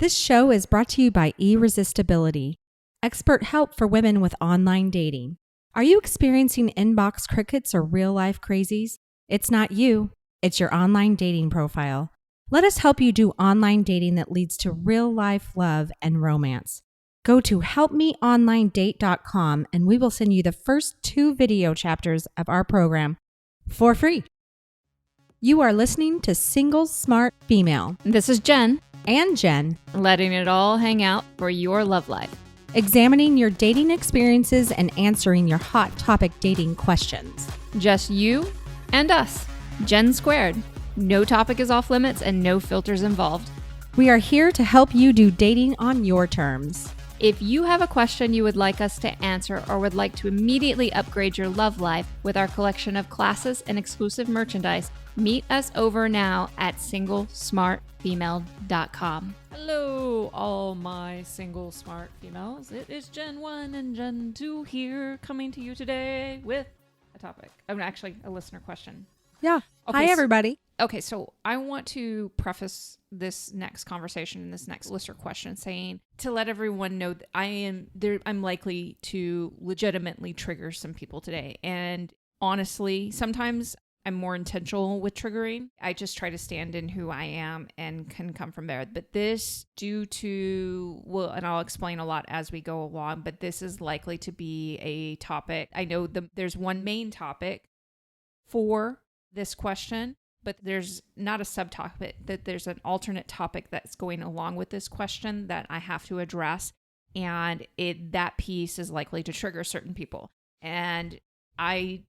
This show is brought to you by Irresistibility, expert help for women with online dating. Are you experiencing inbox crickets or real-life crazies? It's not you, it's your online dating profile. Let us help you do online dating that leads to real-life love and romance. Go to helpmeonlinedate.com and we will send you the first 2 video chapters of our program for free. You are listening to Single Smart Female. This is Jen. And Jen. Letting it all hang out for your love life. Examining your dating experiences and answering your hot topic dating questions. Just you and us. Jen squared. No topic is off limits and no filters involved. We are here to help you do dating on your terms. If you have a question you would like us to answer or would like to immediately upgrade your love life with our collection of classes and exclusive merchandise, meet us over now at singlesmartfemale.com. Hello, all my single smart females. It is Gen 1 and Gen 2 here, coming to you today with a topic. Actually, a listener question. Yeah. Okay, Hi, everybody. Okay, so I want to preface this next conversation and this next listener question saying to let everyone know that I'm likely to legitimately trigger some people today. And honestly, sometimes I'm more intentional with triggering. I just try to stand in who I am and can come from there. But this due to, and I'll explain a lot as we go along, but this is likely to be a topic. I know there's one main topic for this question, but there's not a subtopic, that there's an alternate topic that's going along with this question that I have to address. And that piece is likely to trigger certain people. And I'm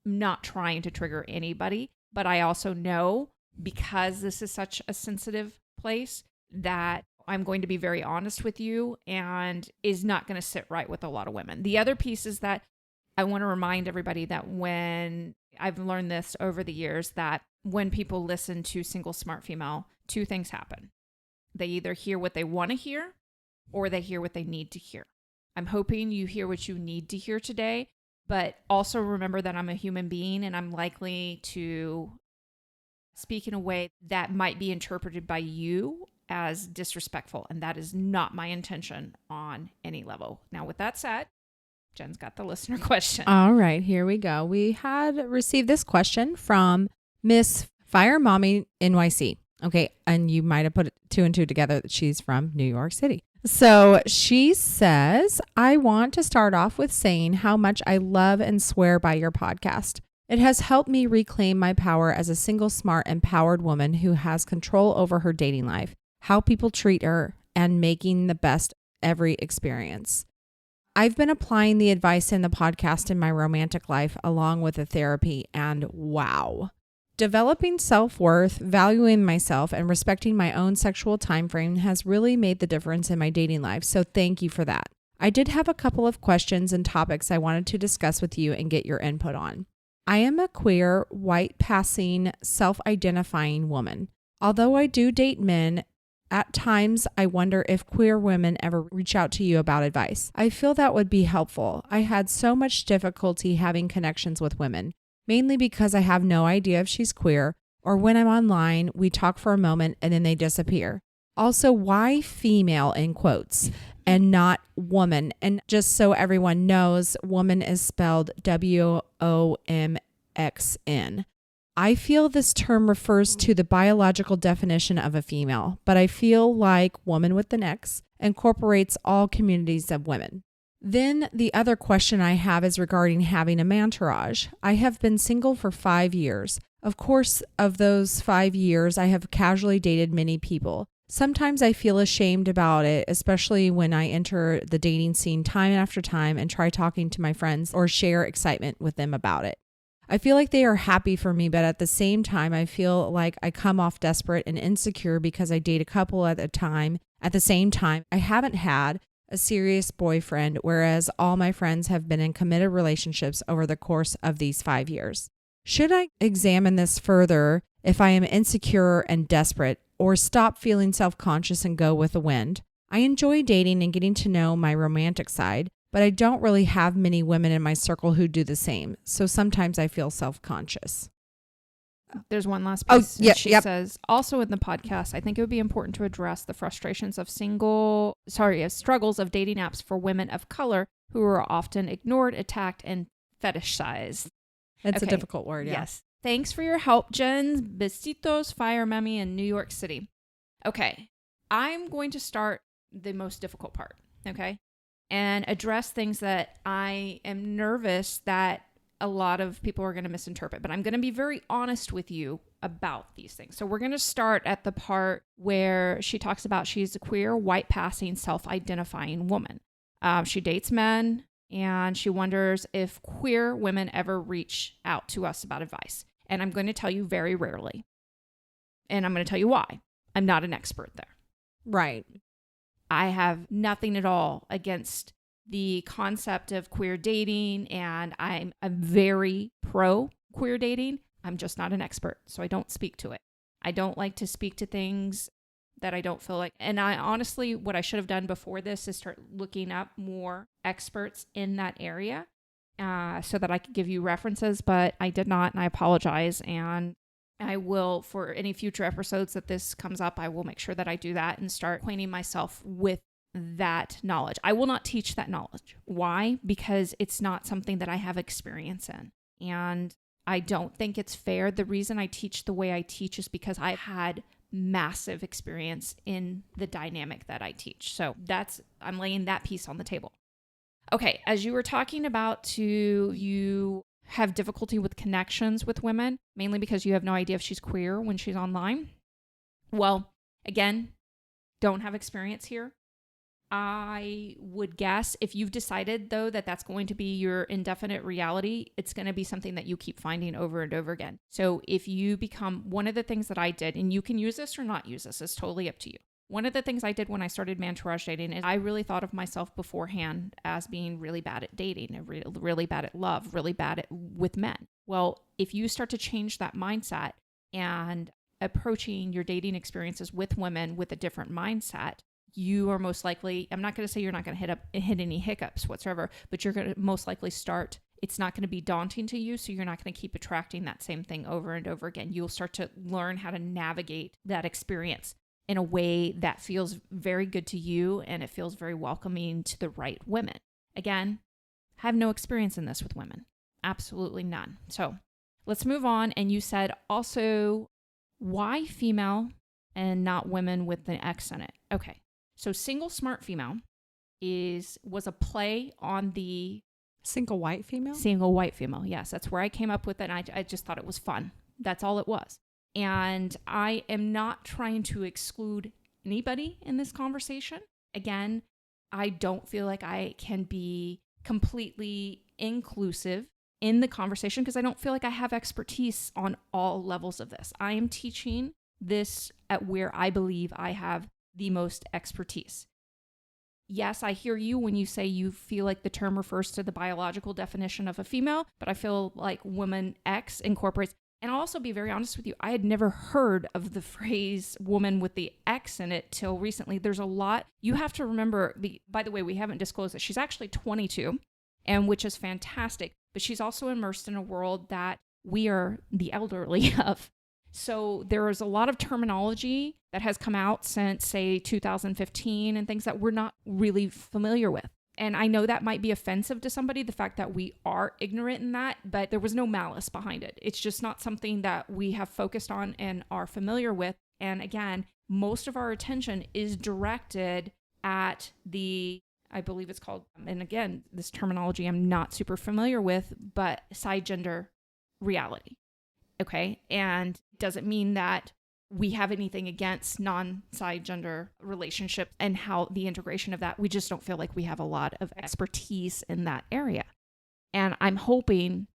not trying to trigger anybody, but I also know, because this is such a sensitive place, that I'm going to be very honest with you and is not going to sit right with a lot of women. The other piece is that I want to remind everybody that when I've learned this over the years, that when people listen to Single Smart Female, 2 things happen. They either hear what they want to hear or they hear what they need to hear. I'm hoping you hear what you need to hear today, but also remember that I'm a human being and I'm likely to speak in a way that might be interpreted by you as disrespectful, and that is not my intention on any level. Now, with that said, Jen's got the listener question. All right, here we go. We had received this question from Miss Fire Mommy NYC. Okay, and you might have put 2 and 2 together that she's from New York City. So she says, I want to start off with saying how much I love and swear by your podcast. It has helped me reclaim my power as a single, smart, empowered woman who has control over her dating life, how people treat her, and making the best every experience. I've been applying the advice in the podcast in my romantic life along with the therapy, and wow. Developing self-worth, valuing myself, and respecting my own sexual time frame has really made the difference in my dating life, so thank you for that. I did have a couple of questions and topics I wanted to discuss with you and get your input on. I am a queer, white-passing, self-identifying woman. Although I do date men, at times, I wonder if queer women ever reach out to you about advice. I feel that would be helpful. I had so much difficulty having connections with women, mainly because I have no idea if she's queer, or when I'm online, we talk for a moment and then they disappear. Also, why female in quotes and not woman? And just so everyone knows, woman is spelled WOMXN. I feel this term refers to the biological definition of a female, but I feel like woman with an X incorporates all communities of women. Then the other question I have is regarding having a mantourage. I have been single for 5 years. Of course, of those 5 years, I have casually dated many people. Sometimes I feel ashamed about it, especially when I enter the dating scene time after time and try talking to my friends or share excitement with them about it. I feel like they are happy for me, but at the same time, I feel like I come off desperate and insecure because I date a couple at a time. At the same time, I haven't had a serious boyfriend, whereas all my friends have been in committed relationships over the course of these 5 years. Should I examine this further if I am insecure and desperate, or stop feeling self-conscious and go with the wind? I enjoy dating and getting to know my romantic side, but I don't really have many women in my circle who do the same, so sometimes I feel self-conscious. There's one last Oh, piece. yeah, She yep. says, also in the podcast, I think it would be important to address the frustrations of struggles of dating apps for women of color who are often ignored, attacked, and fetishized. It's a Okay. difficult word. Yeah. Yes. Thanks for your help, Jen. Besitos, Fire Mommy in New York City. Okay. I'm going to start the most difficult part. Okay. And address things that I am nervous that a lot of people are going to misinterpret, but I'm going to be very honest with you about these things. So we're going to start at the part where she talks about she's a queer, white passing, self-identifying woman. She dates men, and she wonders if queer women ever reach out to us about advice. And I'm going to tell you very rarely. And I'm going to tell you why. I'm not an expert there. Right. I have nothing at all against the concept of queer dating, and I'm very pro queer dating. I'm just not an expert, so I don't speak to it. I don't like to speak to things that I don't feel like. And I honestly, what I should have done before this is start looking up more experts in that area so that I could give you references, but I did not, and I apologize. And I will, for any future episodes that this comes up, I will make sure that I do that and start acquainting myself with that knowledge. I will not teach that knowledge. Why? Because it's not something that I have experience in. And I don't think it's fair. The reason I teach the way I teach is because I had massive experience in the dynamic that I teach. So I'm laying that piece on the table. Okay, as you were talking about you have difficulty with connections with women, mainly because you have no idea if she's queer when she's online. Well, again, don't have experience here. I would guess if you've decided, though, that that's going to be your indefinite reality, it's going to be something that you keep finding over and over again. So if you become one of the things that I did, and you can use this or not use this, it's totally up to you. One of the things I did when I started Mantourage dating is I really thought of myself beforehand as being really bad at dating, really bad at love, really bad with men. Well, if you start to change that mindset and approaching your dating experiences with women with a different mindset, you are most likely, I'm not going to say you're not going to hit any hiccups whatsoever, but you're going to most likely start, it's not going to be daunting to you, so you're not going to keep attracting that same thing over and over again. You'll start to learn how to navigate that experience in a way that feels very good to you, and it feels very welcoming to the right women. Again, I have no experience in this with women. Absolutely none. So let's move on. And you said also, why female and not women with an X in it? Okay. So single smart female was a play on the Single white female? single white female. Yes, that's where I came up with it. And I just thought it was fun. That's all it was. And I am not trying to exclude anybody in this conversation. Again, I don't feel like I can be completely inclusive in the conversation because I don't feel like I have expertise on all levels of this. I am teaching this at where I believe I have the most expertise. Yes, I hear you when you say you feel like the term refers to the biological definition of a female, but I feel like woman X incorporates. And I'll also be very honest with you, I had never heard of the phrase woman with the X in it till recently. There's a lot. You have to remember, by the way, we haven't disclosed that she's actually 22, and which is fantastic, but she's also immersed in a world that we are the elderly of. So there is a lot of terminology that has come out since, say, 2015 and things that we're not really familiar with. And I know that might be offensive to somebody, the fact that we are ignorant in that, but there was no malice behind it. It's just not something that we have focused on and are familiar with. And again, most of our attention is directed at I believe it's called, and again, this terminology I'm not super familiar with, but cisgender reality. Okay. And doesn't mean that we have anything against non-cisgender relationships and how the integration of that. We just don't feel like we have a lot of expertise in that area. And I'm hoping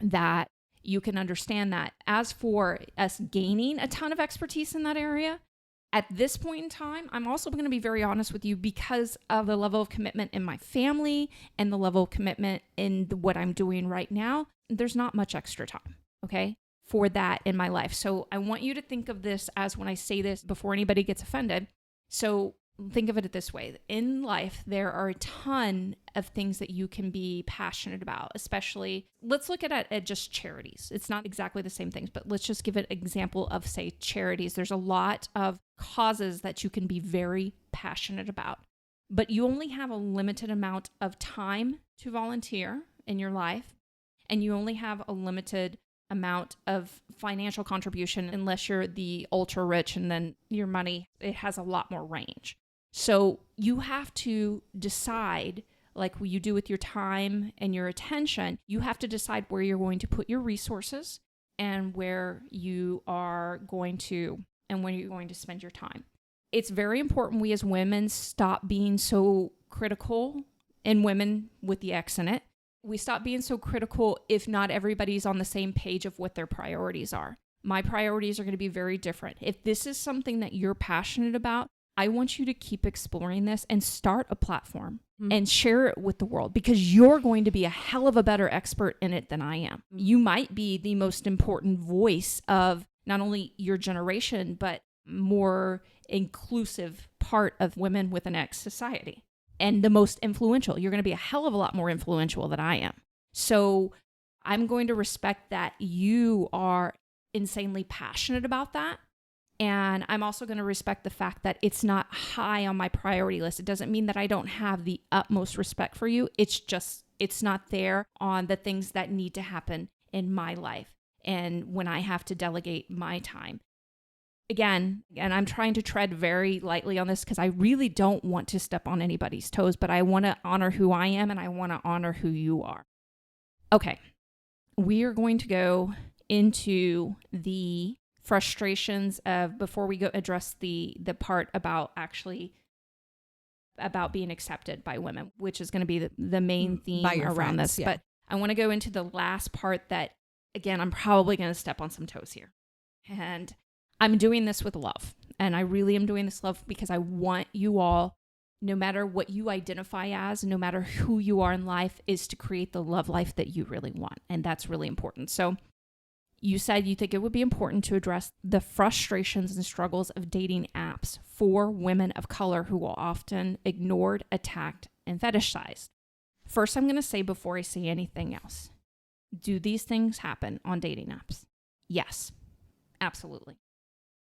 that you can understand that. As for us gaining a ton of expertise in that area, at this point in time, I'm also going to be very honest with you because of the level of commitment in my family and the level of commitment in what I'm doing right now. There's not much extra time. Okay, for that in my life. So I want you to think of this as, when I say this, before anybody gets offended. So think of it this way. In life, there are a ton of things that you can be passionate about, especially, let's look at just charities. It's not exactly the same things, but let's just give an example of, say, charities. There's a lot of causes that you can be very passionate about, but you only have a limited amount of time to volunteer in your life, and you only have a limited amount of financial contribution unless you're the ultra rich, and then your money, it has a lot more range. So you have to decide, like you do with your time and your attention, you have to decide where you're going to put your resources and where you are going to, and when you're going to spend your time. It's very important we as women stop being so critical, and women with the X in it. We stop being so critical if not everybody's on the same page of what their priorities are. My priorities are going to be very different. If this is something that you're passionate about, I want you to keep exploring this and start a platform and share it with the world, because you're going to be a hell of a better expert in it than I am. You might be the most important voice of not only your generation, but more inclusive part of women with an X society, and the most influential. You're going to be a hell of a lot more influential than I am. So I'm going to respect that you are insanely passionate about that. And I'm also going to respect the fact that it's not high on my priority list. It doesn't mean that I don't have the utmost respect for you. It's just, it's not there on the things that need to happen in my life and when I have to delegate my time. Again, and I'm trying to tread very lightly on this because I really don't want to step on anybody's toes, but I want to honor who I am and I want to honor who you are. Okay, we are going to go into the frustrations of, before we go address the part about actually about being accepted by women, which is going to be the main theme around friends, this. yeah. But I want to go into the last part that, again, I'm probably going to step on some toes here. And I'm doing this with love. And I really am doing this love because I want you all, no matter what you identify as, no matter who you are in life, is to create the love life that you really want. And that's really important. So you said you think it would be important to address the frustrations and struggles of dating apps for women of color who are often ignored, attacked, and fetishized. First, I'm going to say before I say anything else, do these things happen on dating apps? Yes, absolutely.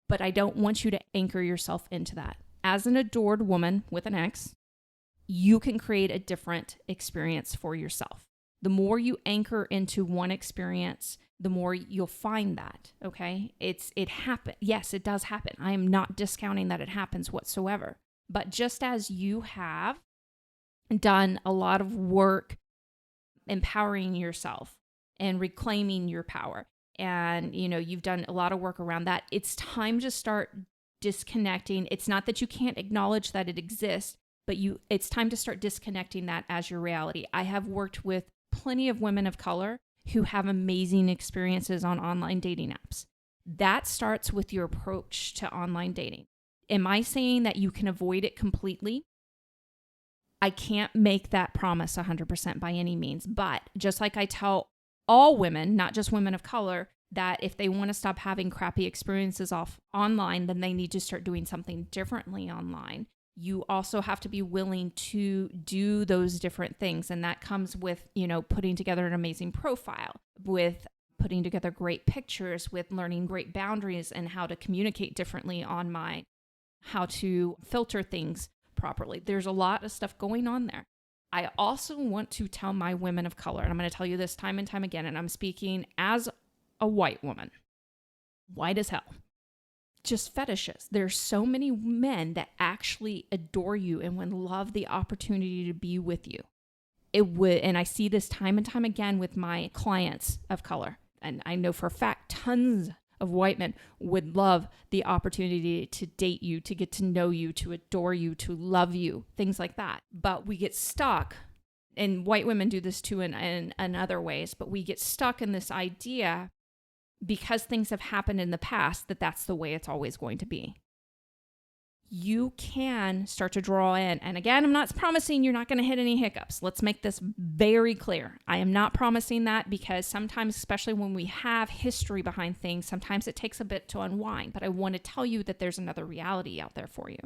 But I don't want you to anchor yourself into that. As an adored woman with an X, you can create a different experience for yourself. The more you anchor into one experience, the more you'll find that, okay? It happens. Yes, it does happen. I am not discounting that it happens whatsoever. But just as you have done a lot of work empowering yourself and reclaiming your power, and you've done a lot of work around that, it's time to start disconnecting. It's not that you can't acknowledge that it exists, but it's time to start disconnecting that as your reality. I have worked with plenty of women of color who have amazing experiences on online dating apps. That starts with your approach to online dating. Am I saying that you can avoid it completely? I can't make that promise 100% by any means, but just like I tell all women, not just women of color, that if they want to stop having crappy experiences online, then they need to start doing something differently online. You also have to be willing to do those different things. And that comes with, putting together an amazing profile, with putting together great pictures, with learning great boundaries and how to communicate differently online, how to filter things properly. There's a lot of stuff going on there. I also want to tell my women of color, and I'm going to tell you this time and time again, and I'm speaking as a white woman, white as hell. Just fetishes. There's so many men that actually adore you and would love the opportunity to be with you. And I see this time and time again with my clients of color. And I know for a fact, tons of white men would love the opportunity to date you, to get to know you, to adore you, to love you, things like that. But we get stuck, and white women do this too in other ways, but we get stuck in this idea, because things have happened in the past, that that's the way it's always going to be. You can start to draw in. And again, I'm not promising you're not going to hit any hiccups. Let's make this very clear. I am not promising that, because sometimes, especially when we have history behind things, sometimes it takes a bit to unwind. But I want to tell you that there's another reality out there for you.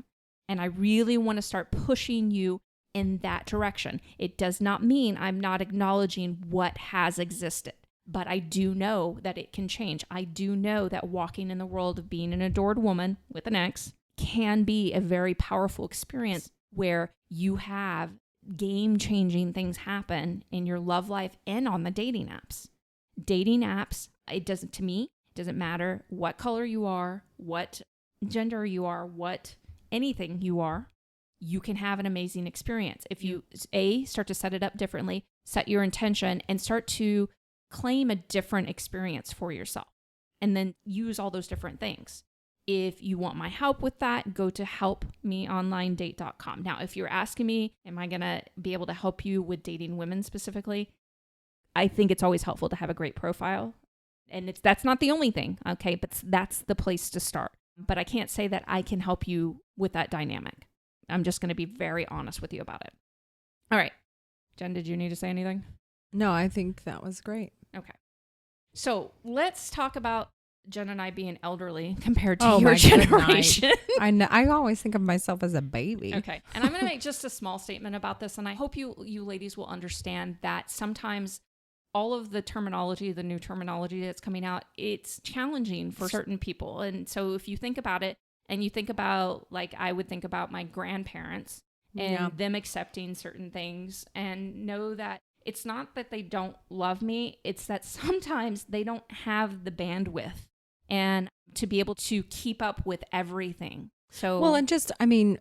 And I really want to start pushing you in that direction. It does not mean I'm not acknowledging what has existed, but I do know that it can change. I do know that walking in the world of being an adored woman with an X can be a very powerful experience where you have game-changing things happen in your love life and on the dating apps. Dating apps, to me, it doesn't matter what color you are, what gender you are, what anything you are, you can have an amazing experience. If you, start to set it up differently, set your intention, and start to claim a different experience for yourself, and then use all those different things. If you want my help with that, go to helpmeonlinedate.com. Now, if you're asking me, am I going to be able to help you with dating women specifically? I think it's always helpful to have a great profile. And that's not the only thing, okay? But that's the place to start. But I can't say that I can help you with that dynamic. I'm just going to be very honest with you about it. All right. Jen, did you need to say anything? No, I think that was great. Okay. So let's talk about Jen and I being elderly compared to Oh, your my generation. I know. I always think of myself as a baby. Okay. And I'm going to make just a small statement about this. And I hope you ladies will understand that sometimes all of the terminology, the new terminology that's coming out, it's challenging for certain people. And so if you think about it and you think about, like, I would think about my grandparents and them accepting certain things, and know that it's not that they don't love me. It's that sometimes they don't have the bandwidth and to be able to keep up with everything. So, well, and just, I mean,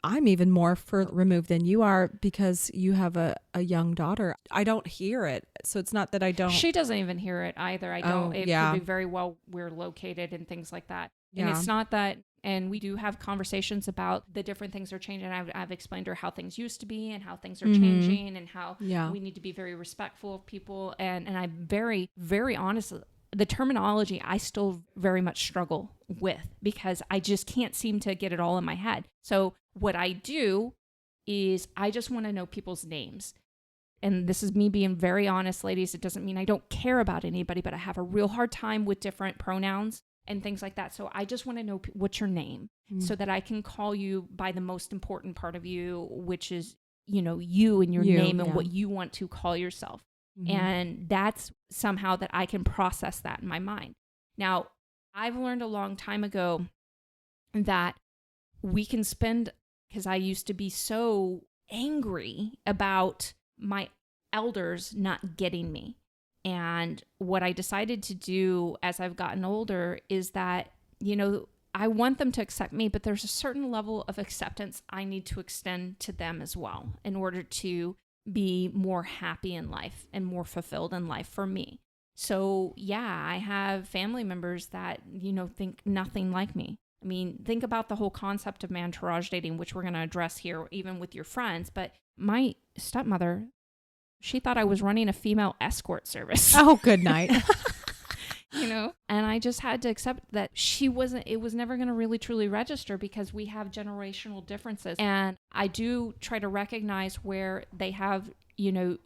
I'm even more removed than you are because you have a young daughter. I don't hear it. So it's not that I don't. She doesn't even hear it either. I don't. It yeah. could be very well we're located and things like that. And Yeah. it's not that. And we do have conversations about the different things are changing. I've explained to her how things used to be and how things are changing, and how we need to be very respectful of people. And I'm very, very honest. The terminology I still very much struggle with because I just can't seem to get it all in my head. So what I do is I just want to know people's names. And this is me being very honest, ladies. It doesn't mean I don't care about anybody, but I have a real hard time with different pronouns and things like that. So I just want to know what's your name so that I can call you by the most important part of you, which is, you and your name and what you want to call yourself. And that's somehow that I can process that in my mind. Now, I've learned a long time ago that we can spend, because I used to be so angry about my elders not getting me. And what I decided to do as I've gotten older is that, I want them to accept me, but there's a certain level of acceptance I need to extend to them as well in order to be more happy in life and more fulfilled in life for me. So yeah, I have family members that, think nothing like me. I mean, think about the whole concept of Mantourage dating, which we're going to address here, even with your friends. But my stepmother, she thought I was running a female escort service. Oh, good night. And I just had to accept that it was never going to really truly register because we have generational differences. And I do try to recognize where they have,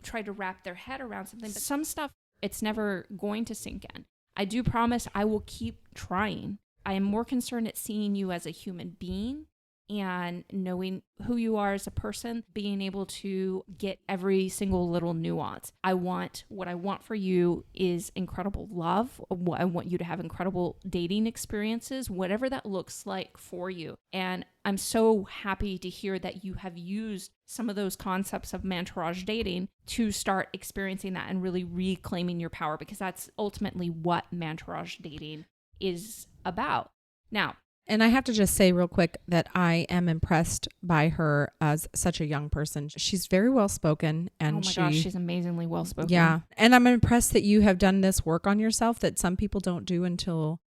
try to wrap their head around something, but some stuff, it's never going to sink in. I do promise I will keep trying. I am more concerned at seeing you as a human being and knowing who you are as a person, being able to get every single little nuance. What I want for you is incredible love. I want you to have incredible dating experiences, whatever that looks like for you. And I'm so happy to hear that you have used some of those concepts of Mantourage dating to start experiencing that and really reclaiming your power, because that's ultimately what Mantourage dating is about. Now, and I have to just say real quick that I am impressed by her as such a young person. She's very well spoken, and oh my gosh, she's amazingly well spoken. Yeah, and I'm impressed that you have done this work on yourself that some people don't do until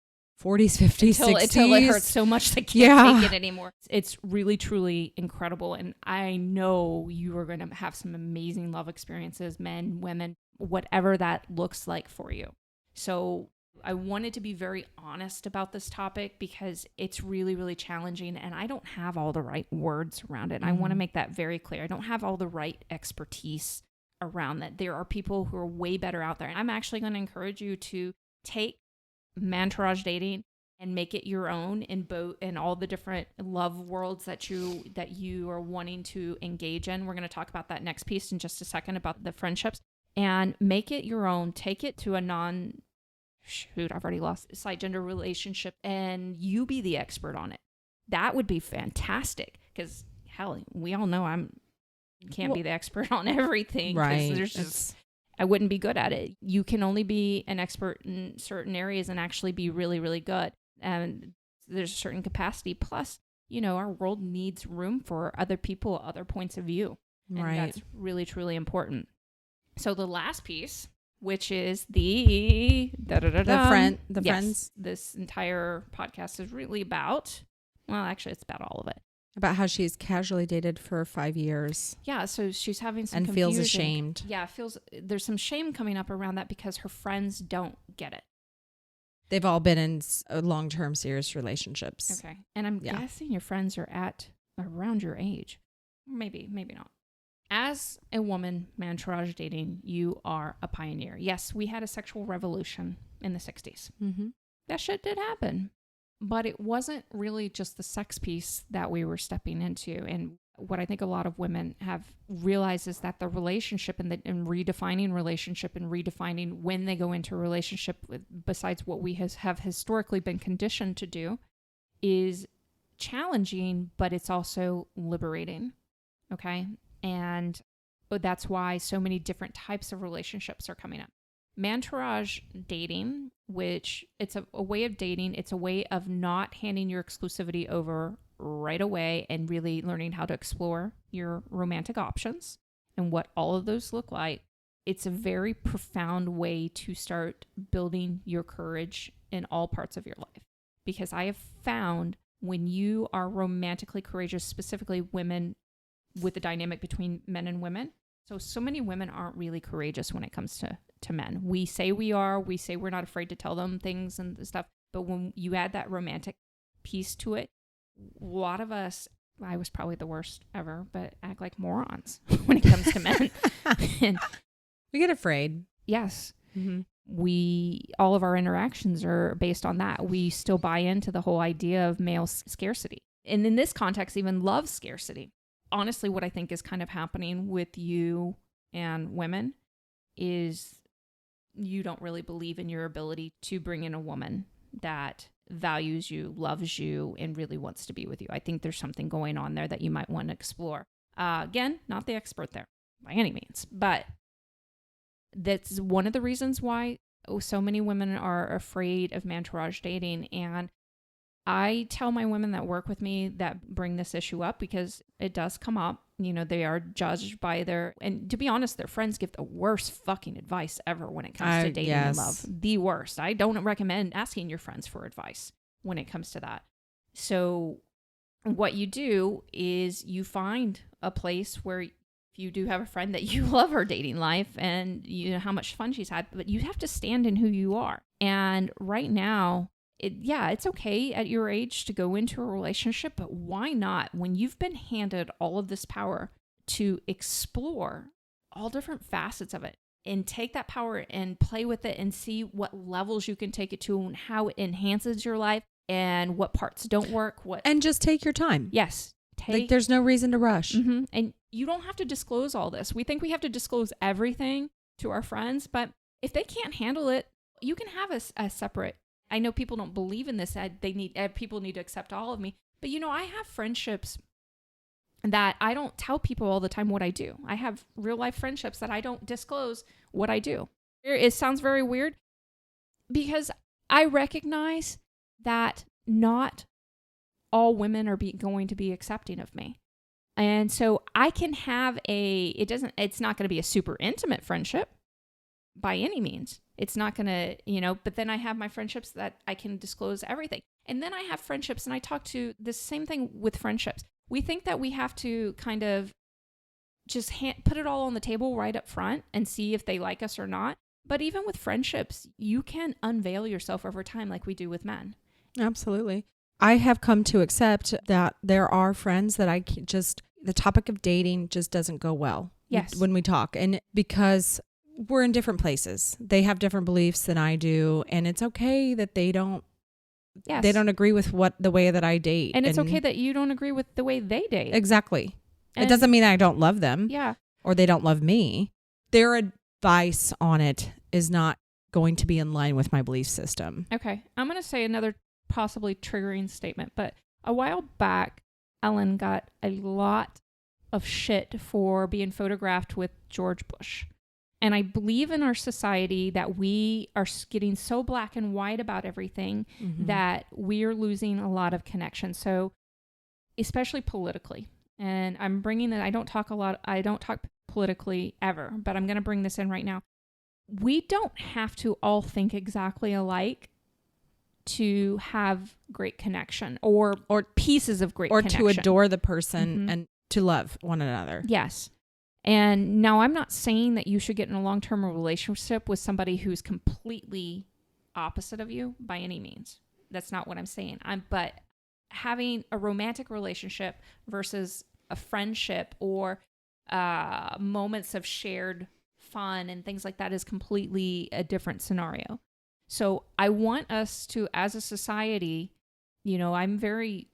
40s, 50s, 60s. Until it hurts so much they can't take it anymore. It's really, truly incredible, and I know you are going to have some amazing love experiences, men, women, whatever that looks like for you. So I wanted to be very honest about this topic because it's really, really challenging, and I don't have all the right words around it. And I want to make that very clear. I don't have all the right expertise around that. There are people who are way better out there. And I'm actually going to encourage you to take Mantourage dating and make it your own in both and all the different love worlds that you are wanting to engage in. We're going to talk about that next piece in just a second about the friendships, and make it your own. Take it to a I've already lost side gender relationship, and you be the expert on it. That would be fantastic, because hell, we all know can't be the expert on everything. Right. There's just, I wouldn't be good at it. You can only be an expert in certain areas and actually be really, really good. And there's a certain capacity. Plus, our world needs room for other people, other points of view. And that's really, truly important. So the last piece, which is the friends. This entire podcast is really about, well, actually it's about all of it. About how she's casually dated for 5 years. Yeah, so she's having some and confusion. feels ashamed. Yeah, there's some shame coming up around that because her friends don't get it. They've all been in long-term serious relationships. Okay. And I'm guessing your friends are at around your age. Maybe not. As a woman, Mantourage dating, you are a pioneer. Yes, we had a sexual revolution in the 60s. Mm-hmm. That shit did happen. But it wasn't really just the sex piece that we were stepping into. And what I think a lot of women have realized is that the relationship and redefining relationship and redefining when they go into a relationship, besides what we have historically been conditioned to do, is challenging, but it's also liberating. Okay. And that's why so many different types of relationships are coming up. Mantourage dating, which it's a way of dating. It's a way of not handing your exclusivity over right away and really learning how to explore your romantic options and what all of those look like. It's a very profound way to start building your courage in all parts of your life. Because I have found when you are romantically courageous, specifically women with the dynamic between men and women. So many women aren't really courageous when it comes to men. We say we are. We say we're not afraid to tell them things and stuff. But when you add that romantic piece to it, a lot of us, I was probably the worst ever, but act like morons when it comes to men. And we get afraid. Yes. Mm-hmm. All of our interactions are based on that. We still buy into the whole idea of male scarcity. And in this context, even love scarcity. Honestly, what I think is kind of happening with you and women is you don't really believe in your ability to bring in a woman that values you, loves you, and really wants to be with you. I think there's something going on there that you might want to explore. Again, not the expert there by any means, but that's one of the reasons why so many women are afraid of Mantourage dating. And I tell my women that work with me that bring this issue up because it does come up. They are judged by and to be honest, their friends give the worst fucking advice ever when it comes to dating and love. The worst. I don't recommend asking your friends for advice when it comes to that. So what you do is you find a place where if you do have a friend that you love her dating life and you know how much fun she's had, but you have to stand in who you are. And right now, it's okay at your age to go into a relationship, but why not when you've been handed all of this power to explore all different facets of it and take that power and play with it and see what levels you can take it to and how it enhances your life and what parts don't work. And just take your time. Yes. There's no reason to rush. Mm-hmm. And you don't have to disclose all this. We think we have to disclose everything to our friends, but if they can't handle it, you can have a separate. I know people don't believe in this. People need to accept all of me. But I have friendships that I don't tell people all the time what I do. I have real life friendships that I don't disclose what I do. It sounds very weird because I recognize that not all women are going to be accepting of me. And so I can have it's not going to be a super intimate friendship by any means. It's not going to, but then I have my friendships that I can disclose everything. And then I have friendships, and I talk to the same thing with friendships. We think that we have to kind of just put it all on the table right up front and see if they like us or not. But even with friendships, you can unveil yourself over time like we do with men. Absolutely. I have come to accept that there are friends that the topic of dating just doesn't go well. Yes. When we talk. And because we're in different places. They have different beliefs than I do. And it's okay that they don't Yes. They don't agree with the way that I date. And it's okay that you don't agree with the way they date. Exactly. And it doesn't mean I don't love them. Yeah. Or they don't love me. Their advice on it is not going to be in line with my belief system. Okay. I'm going to say another possibly triggering statement, but a while back, Ellen got a lot of shit for being photographed with George Bush. And I believe in our society that we are getting so black and white about everything that we're losing a lot of connection. So, especially politically. And I'm bringing that, I don't talk politically ever, but I'm going to bring this in right now. We don't have to all think exactly alike to have great connection or pieces of great connection. Or to adore the person and to love one another. Yes. And now I'm not saying that you should get in a long-term relationship with somebody who's completely opposite of you by any means. That's not what I'm saying. But having a romantic relationship versus a friendship or moments of shared fun and things like that is completely a different scenario. So I want us to, as a society, I'm very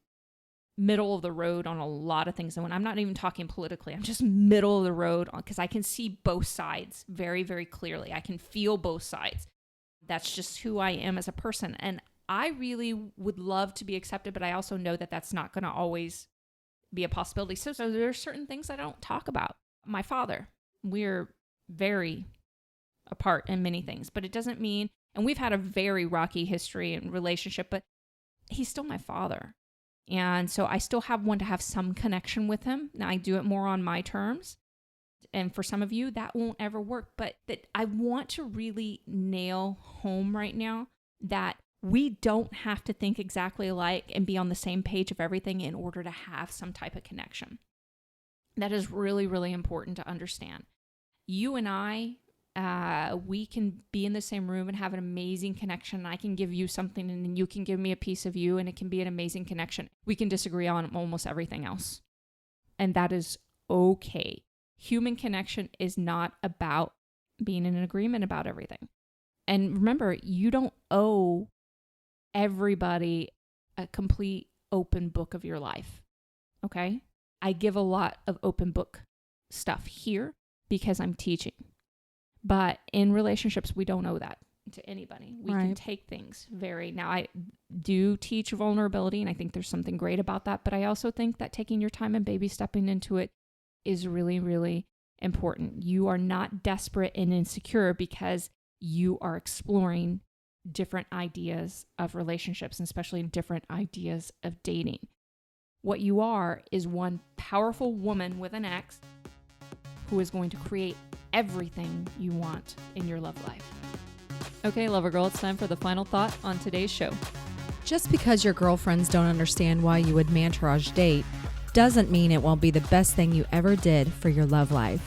middle of the road on a lot of things. And when I'm not even talking politically, I'm just middle of the road because I can see both sides very, very clearly. I can feel both sides. That's just who I am as a person. And I really would love to be accepted, but I also know that that's not going to always be a possibility. So there are certain things I don't talk about. My father, we're very apart in many things, but it doesn't mean, and we've had a very rocky history and relationship, but he's still my father. And so I still want to have some connection with him. Now I do it more on my terms. And for some of you, that won't ever work. But that I want to really nail home right now that we don't have to think exactly alike and be on the same page of everything in order to have some type of connection. That is really, really important to understand. You and I, we can be in the same room and have an amazing connection. I can give you something and then you can give me a piece of you and it can be an amazing connection. We can disagree on almost everything else. And that is okay. Human connection is not about being in an agreement about everything. And remember, you don't owe everybody a complete open book of your life. Okay? I give a lot of open book stuff here because I'm teaching. But in relationships, we don't owe that to anybody. We can take things now I do teach vulnerability and I think there's something great about that. But I also think that taking your time and baby stepping into it is really, really important. You are not desperate and insecure because you are exploring different ideas of relationships, and especially different ideas of dating. What you are is one powerful woman with an X who is going to create everything you want in your love life. Okay, Lover Girl, it's time for the final thought on today's show. Just because your girlfriends don't understand why you would Mantourage date doesn't mean it won't be the best thing you ever did for your love life.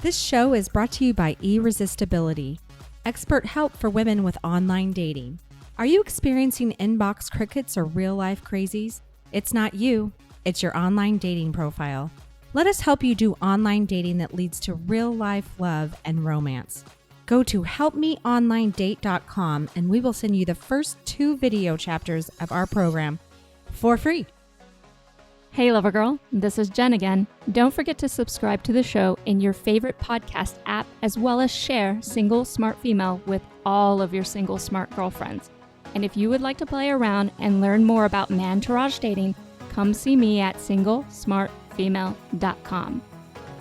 This show is brought to you by Irresistibility, expert help for women with online dating. Are you experiencing inbox crickets or real-life crazies? It's not you, it's your online dating profile. Let us help you do online dating that leads to real-life love and romance. Go to helpmeonlinedate.com and we will send you the first 2 video chapters of our program for free. Hey, Lover Girl, this is Jen again. Don't forget to subscribe to the show in your favorite podcast app, as well as share Single Smart Female with all of your single smart girlfriends. And if you would like to play around and learn more about Mantourage dating, come see me at singlesmartfemale.com.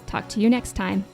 Talk to you next time.